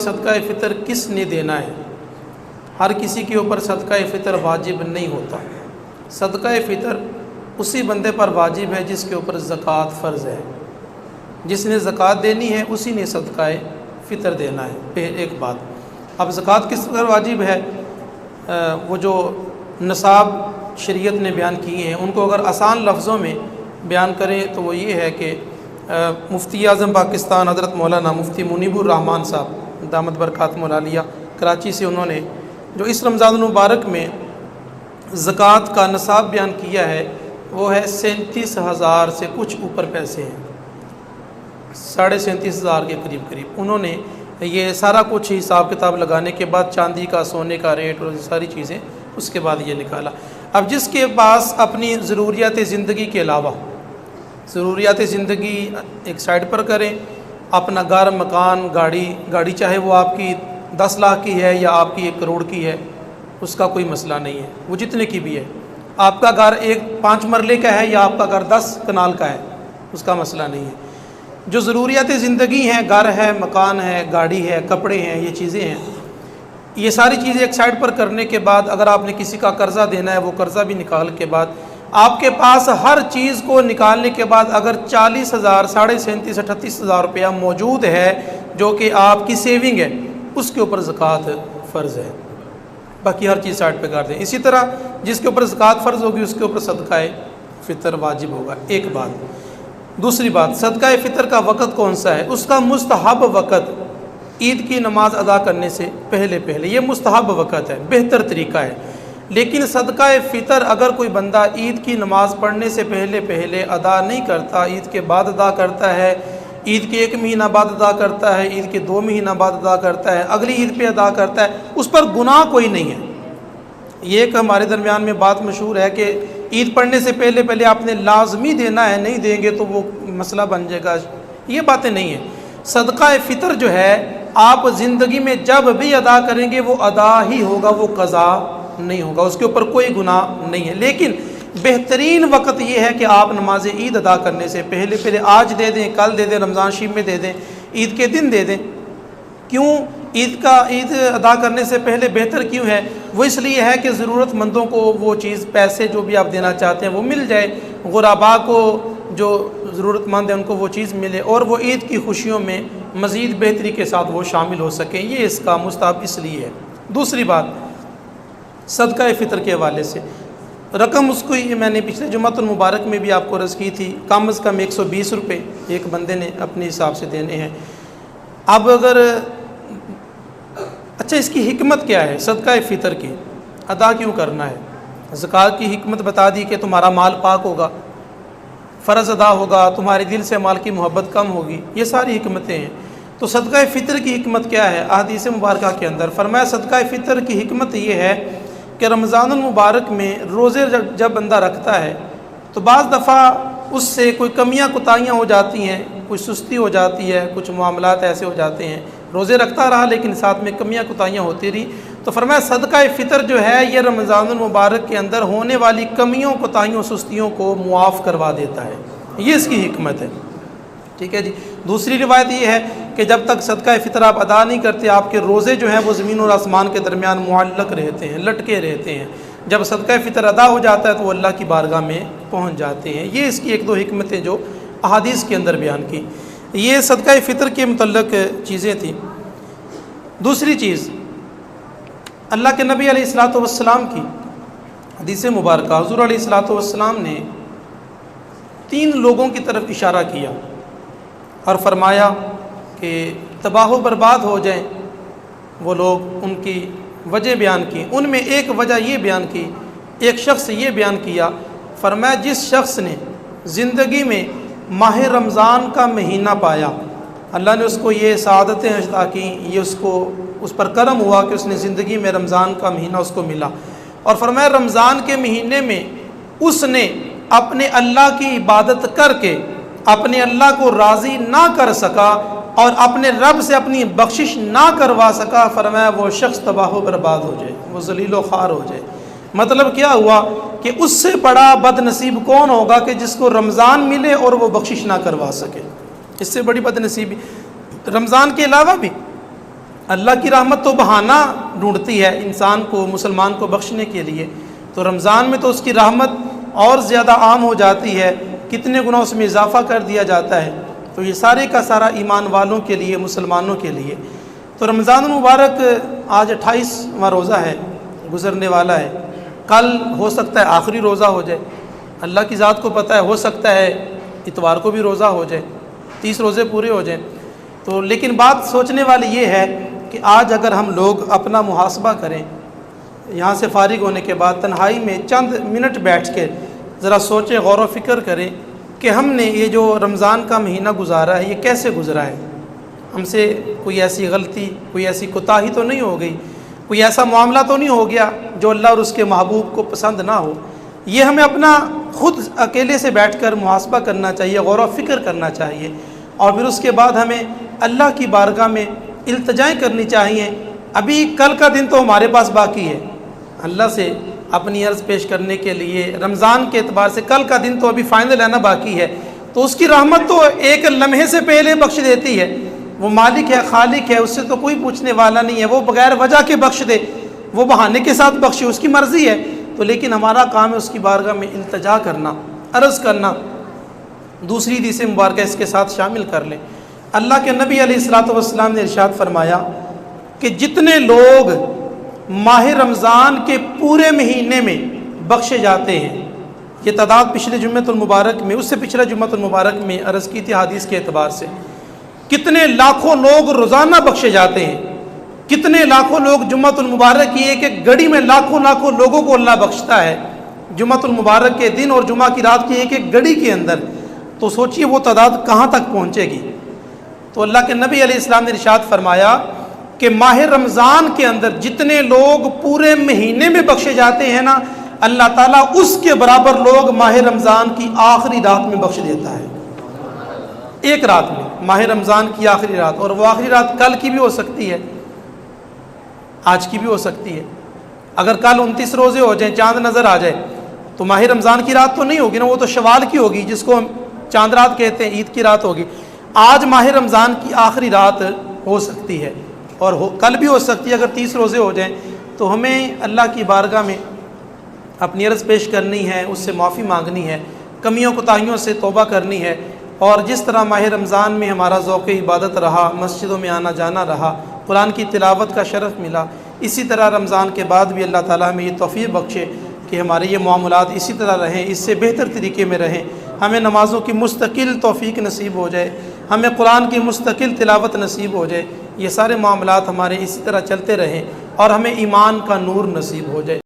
صدقہ فطر کس نے دینا ہے؟ ہر کسی کے اوپر صدقہ فطر واجب نہیں ہوتا۔ صدقہ فطر اسی بندے پر واجب ہے جس کے اوپر زکوٰۃ فرض ہے۔ جس نے زکوٰۃ دینی ہے اسی نے صدقہ فطر دینا ہے۔ پھر ایک بات، اب زکوٰۃ کس پر واجب ہے؟ وہ جو نصاب شریعت نے بیان کیے ہیں ان کو اگر آسان لفظوں میں بیان کریں تو وہ یہ ہے کہ مفتی اعظم پاکستان حضرت مولانا مفتی منیب الرحمن صاحب دامت برکاتہم العالیہ کراچی سے، انہوں نے جو اس رمضان المبارک میں زکوٰۃ کا نصاب بیان کیا ہے وہ ہے 37,000 سے کچھ اوپر پیسے ہیں، 37,500 کے قریب۔ انہوں نے یہ سارا کچھ حساب کتاب لگانے کے بعد چاندی کا، سونے کا ریٹ اور ساری چیزیں اس کے بعد یہ نکالا۔ اب جس کے پاس اپنی ضروریات زندگی کے علاوہ ضروریات زندگی ایک سائڈ پر کریں، اپنا گھر، مکان، گاڑی چاہے وہ آپ کی 10 لاکھ کی ہے یا آپ کی 1 کروڑ کی ہے، اس کا کوئی مسئلہ نہیں ہے، وہ جتنے کی بھی ہے۔ آپ کا گھر 5 مرلے کا ہے یا آپ کا گھر 10 کنال کا ہے، اس کا مسئلہ نہیں ہے۔ جو ضروریات زندگی ہیں، گھر ہے، مکان ہے، گاڑی ہے، کپڑے ہیں، یہ چیزیں ہیں، یہ ساری چیزیں ایک سائڈ پر کرنے کے بعد اگر آپ نے کسی کا قرضہ دینا ہے وہ قرضہ بھی نکال کے بعد آپ کے پاس ہر چیز کو نکالنے کے بعد اگر 40,000 37,500 38,000 روپیہ موجود ہے جو کہ آپ کی سیونگ ہے، اس کے اوپر زکوٰۃ فرض ہے، باقی ہر چیز سائڈ پہ کر دیں۔ اسی طرح جس کے اوپر زکوٰۃ فرض ہوگی اس کے اوپر صدقہ فطر واجب ہوگا، ایک بات۔ دوسری بات، صدقہ فطر کا وقت کون سا ہے؟ اس کا مستحب وقت عید کی نماز ادا کرنے سے پہلے یہ مستحب وقت ہے، بہتر طریقہ ہے۔ لیکن صدقہ فطر اگر کوئی بندہ عید کی نماز پڑھنے سے پہلے ادا نہیں کرتا، عید کے بعد ادا کرتا ہے، عید کے 1 مہینہ بعد ادا کرتا ہے، عید کے 2 مہینہ بعد ادا کرتا ہے، اگلی عید پہ ادا کرتا ہے، اس پر گناہ کوئی نہیں ہے۔ یہ ایک ہمارے درمیان میں بات مشہور ہے کہ عید پڑھنے سے پہلے آپ نے لازمی دینا ہے، نہیں دیں گے تو وہ مسئلہ بن جائے گا، یہ باتیں نہیں ہیں۔ صدقہ فطر جو ہے آپ زندگی میں جب بھی ادا کریں گے وہ ادا ہی ہوگا، وہ قضا نہیں ہوگا، اس کے اوپر کوئی گناہ نہیں ہے۔ لیکن بہترین وقت یہ ہے کہ آپ نماز عید ادا کرنے سے پہلے آج دے دیں، کل دے دیں، رمضان شریف میں دے دیں، عید کے دن دے دیں۔ کیوں عید ادا کرنے سے پہلے بہتر کیوں ہے؟ وہ اس لیے ہے کہ ضرورت مندوں کو وہ چیز، پیسے جو بھی آپ دینا چاہتے ہیں وہ مل جائے، غرباء کو جو ضرورت مند ہیں ان کو وہ چیز ملے، اور وہ عید کی خوشیوں میں مزید بہتری کے ساتھ وہ شامل ہو سکیں، یہ اس کا مستحب اس لیے ہے۔ دوسری بات، صدقہ فطر کے حوالے سے رقم اس کو میں نے پچھلے جمعۃ المبارک میں بھی آپ کو عرض کی تھی، کم از کم 120 روپے ایک بندے نے اپنے حساب سے دینے ہیں۔ اب اچھا اس کی حکمت کیا ہے؟ صدقہ فطر کی ادا کیوں کرنا ہے؟ زکوٰۃ کی حکمت بتا دی کہ تمہارا مال پاک ہوگا، فرض ادا ہوگا، تمہارے دل سے مال کی محبت کم ہوگی، یہ ساری حکمتیں ہیں۔ تو صدقہ فطر کی حکمت کیا ہے؟ احادیث مبارکہ کے اندر فرمایا صدقہ فطر کی حکمت یہ ہے کہ رمضان المبارک میں روزے جب بندہ رکھتا ہے تو بعض دفعہ اس سے کوئی کمیاں کوتاہیاں ہو جاتی ہیں، کوئی سستی ہو جاتی ہے، کچھ معاملات ایسے ہو جاتے ہیں، روزے رکھتا رہا لیکن ساتھ میں کمیاں کوتاہیاں ہوتی رہی، تو فرمایا صدقہ فطر جو ہے یہ رمضان المبارک کے اندر ہونے والی کمیوں، کوتاہیوں، سستیوں کو معاف کروا دیتا ہے، یہ اس کی حکمت ہے۔ ٹھیک ہے جی۔ دوسری روایت یہ ہے کہ جب تک صدقہ فطر آپ ادا نہیں کرتے آپ کے روزے جو ہیں وہ زمین اور آسمان کے درمیان معلق رہتے ہیں، لٹکے رہتے ہیں، جب صدقہ فطر ادا ہو جاتا ہے تو وہ اللہ کی بارگاہ میں پہنچ جاتے ہیں۔ یہ اس کی 1-2 حکمتیں جو احادیث کے اندر بیان کی، یہ صدقہ فطر کے متعلق چیزیں تھیں۔ دوسری چیز، اللہ کے نبی علیہ الصلوۃ والسلام کی حدیث مبارکہ، حضور علیہ الصلوۃ والسلام نے 3 لوگوں کی طرف اشارہ کیا اور فرمایا کہ تباہ و برباد ہو جائیں وہ لوگ، ان کی وجہ بیان کی۔ ان میں ایک وجہ یہ بیان کی، ایک شخص یہ بیان کیا، فرمایا جس شخص نے زندگی میں ماہ رمضان کا مہینہ پایا، اللہ نے اس کو یہ سعادتیں عطا کیں، یہ اس پر کرم ہوا کہ اس نے زندگی میں رمضان کا مہینہ اس کو ملا، اور فرمایا رمضان کے مہینے میں اس نے اپنے اللہ کی عبادت کر کے اپنے اللہ کو راضی نہ کر سکا اور اپنے رب سے اپنی بخشش نہ کروا سکا، فرمایا وہ شخص تباہ و برباد ہو جائے، وہ ذلیل و خوار ہو جائے۔ مطلب کیا ہوا کہ اس سے بڑا بد نصیب کون ہوگا کہ جس کو رمضان ملے اور وہ بخشش نہ کروا سکے؟ اس سے بڑی بد نصیبی رمضان کے علاوہ بھی اللہ کی رحمت تو بہانہ ڈھونڈتی ہے انسان کو، مسلمان کو بخشنے کے لیے، تو رمضان میں تو اس کی رحمت اور زیادہ عام ہو جاتی ہے، کتنے گناہ اس میں اضافہ کر دیا جاتا ہے۔ تو یہ سارے کا سارا ایمان والوں کے لیے، مسلمانوں کے لیے۔ تو رمضان المبارک آج 28واں روزہ ہے، گزرنے والا ہے، کل ہو سکتا ہے آخری روزہ ہو جائے، اللہ کی ذات کو پتہ ہے، ہو سکتا ہے اتوار کو بھی روزہ ہو جائے، 30 روزے پورے ہو جائیں۔ تو لیکن بات سوچنے والی یہ ہے کہ آج اگر ہم لوگ اپنا محاسبہ کریں، یہاں سے فارغ ہونے کے بعد تنہائی میں چند منٹ بیٹھ کے ذرا سوچیں، غور و فکر کریں کہ ہم نے یہ جو رمضان کا مہینہ گزارا ہے یہ کیسے گزرا ہے، ہم سے کوئی ایسی غلطی، کوئی ایسی کوتاہی تو نہیں ہو گئی، کوئی ایسا معاملہ تو نہیں ہو گیا جو اللہ اور اس کے محبوب کو پسند نہ ہو۔ یہ ہمیں اپنا خود اکیلے سے بیٹھ کر محاسبہ کرنا چاہیے، غور و فکر کرنا چاہیے، اور پھر اس کے بعد ہمیں اللہ کی بارگاہ میں التجائیں کرنی چاہیے۔ ابھی کل کا دن تو ہمارے پاس باقی ہے، اللہ سے اپنی عرض پیش کرنے کے لیے رمضان کے اعتبار سے کل کا دن تو ابھی فائنل آنا باقی ہے، تو اس کی رحمت تو ایک لمحے سے پہلے بخش دیتی ہے۔ وہ مالک ہے، خالق ہے، اس سے تو کوئی پوچھنے والا نہیں ہے، وہ بغیر وجہ کے بخش دے، وہ بہانے کے ساتھ بخشے، اس کی مرضی ہے۔ تو لیکن ہمارا کام ہے اس کی بارگاہ میں التجا کرنا، عرض کرنا، دوسری حدیث مبارکہ اس کے ساتھ شامل کر لیں۔ اللہ کے نبی علیہ الصلوۃ والسلام نے ارشاد فرمایا کہ جتنے لوگ ماہ رمضان کے پورے مہینے میں بخشے جاتے ہیں، یہ تعداد پچھلے جمعۃ المبارک میں، اس سے پچھلے جمعۃ المبارک میں عرض کی تھی حدیث کے اعتبار سے، کتنے لاکھوں لوگ روزانہ بخشے جاتے ہیں، کتنے لاکھوں لوگ جمعۃ المبارک کی ایک ایک گھڑی میں لاکھوں لاکھوں لوگوں کو اللہ بخشتا ہے جمعۃ المبارک کے دن اور جمعہ کی رات کی ایک ایک گھڑی کے اندر، تو سوچئے وہ تعداد کہاں تک پہنچے گی۔ تو اللہ کے نبی علیہ السلام نے ارشاد فرمایا کہ ماہ رمضان کے اندر جتنے لوگ پورے مہینے میں بخشے جاتے ہیں نا، اللہ تعالیٰ اس کے برابر لوگ ماہ رمضان کی آخری رات میں بخش دیتا ہے، ایک رات میں، ماہ رمضان کی آخری رات، اور وہ آخری رات کل کی بھی ہو سکتی ہے، آج کی بھی ہو سکتی ہے۔ اگر کل 29 روزے ہو جائیں، چاند نظر آ جائے، تو ماہ رمضان کی رات تو نہیں ہوگی نا، وہ تو شوال کی ہوگی جس کو ہم چاند رات کہتے ہیں، عید کی رات ہوگی۔ آج ماہ رمضان کی آخری رات ہو سکتی ہے، اور کل بھی ہو سکتی ہے۔ اگر 30 روزے ہو جائیں تو ہمیں اللہ کی بارگاہ میں اپنی عرض پیش کرنی ہے، اس سے معافی مانگنی ہے، کمیوں کوتاہیوں سے توبہ کرنی ہے، اور جس طرح ماہ رمضان میں ہمارا ذوق عبادت رہا، مسجدوں میں آنا جانا رہا، قرآن کی تلاوت کا شرف ملا، اسی طرح رمضان کے بعد بھی اللہ تعالیٰ ہمیں یہ توفیق بخشے کہ ہمارے یہ معاملات اسی طرح رہیں، اس سے بہتر طریقے میں رہیں، ہمیں نمازوں کی مستقل توفیق نصیب ہو جائے، ہمیں قرآن کی مستقل تلاوت نصیب ہو جائے، یہ سارے معاملات ہمارے اسی طرح چلتے رہیں، اور ہمیں ایمان کا نور نصیب ہو جائے۔